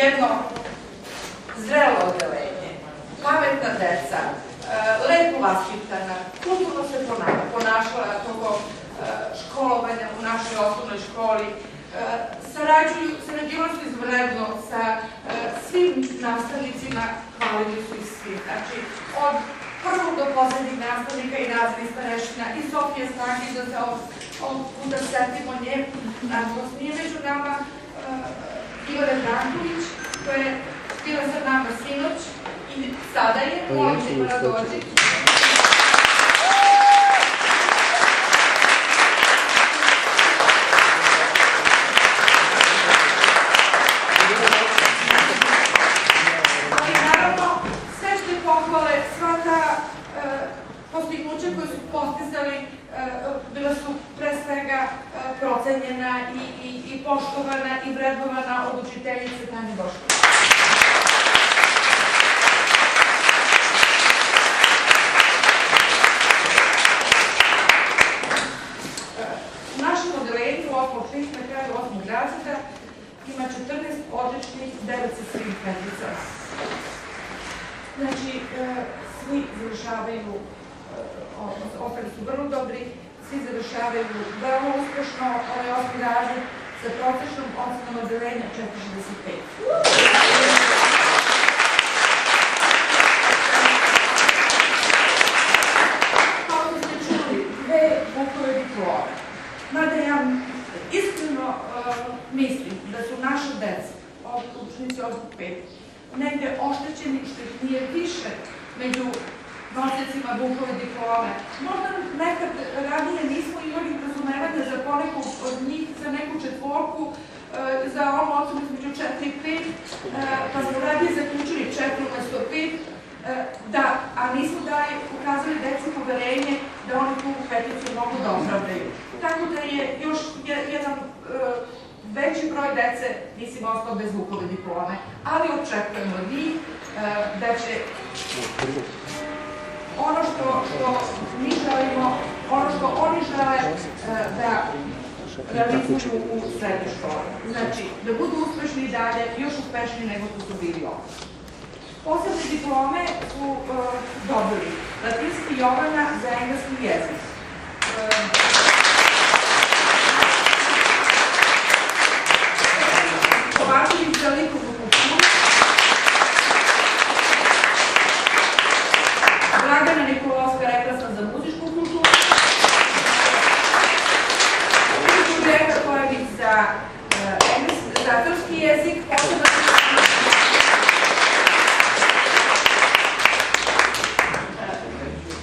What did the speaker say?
jedno zrelo odeljenje, pametna deca, lepo vaspitana, kulturno se ponašala tokom školovanja u našoj osnovnoj školi, sarađivali su izvredno sa svim nastavnicima, hvalili su i svi. Znači, od prvog do poslednjih nastavnika i raznih starešina, i Sofija Stankić, da se ovog puta setimo nje, nažalost nije među nama, Ivana Branković, koja je bila sa nama sinoć i sada je, molim te Ivana dođi. Ali naravno, sve što pohvale, sva ta postignuća koje su postizali, bila su pre svega procenjena i poštovana i vrednovana od učiteljice Tanje Bošković. U našem odelenju oko 6 na kraju 8. razreda ima 14 odličnih, 9 sestrin petica. Znači, svi završavaju, opet su vrlo dobri, svi završavaju veoma uspešno ovaj 8. razred sa prosečnom ocenom odelenja 4,65. Kao što ste čuli, 2 Vukove diplome. Mada ja iskreno mislim da su naša deca, učenici od 5, negde oštećeni što ih nije više među nosiocima Vukove diplome. Možda nekad ranije nismo imali razumevanja za ponekog od njih, za neku četvorku, za onu ocenu između 4 i 5, pa smo radije zaključili 4 umesto 5, a nismo ukazali deci poverenje da oni tu peticiju mogu da opravdaju. Tako da je još jedan veći broj dece, mislim, ostao bez Vukove diplome, ali očekujemo od njih da će ono što mi želimo, ono što oni žele da realizuju u srednjoj školi. Znači, da budu uspešni i dalje, još uspešniji nego što su bili ovdje. Posebne diplome su dobili Latinski Jovana za engleski jezik. Kovačević za likovnu kulturu. Dragana Nikolovska, rekla sam, za muzičku kulturu. Đurđeta Kojević za srpski jezik.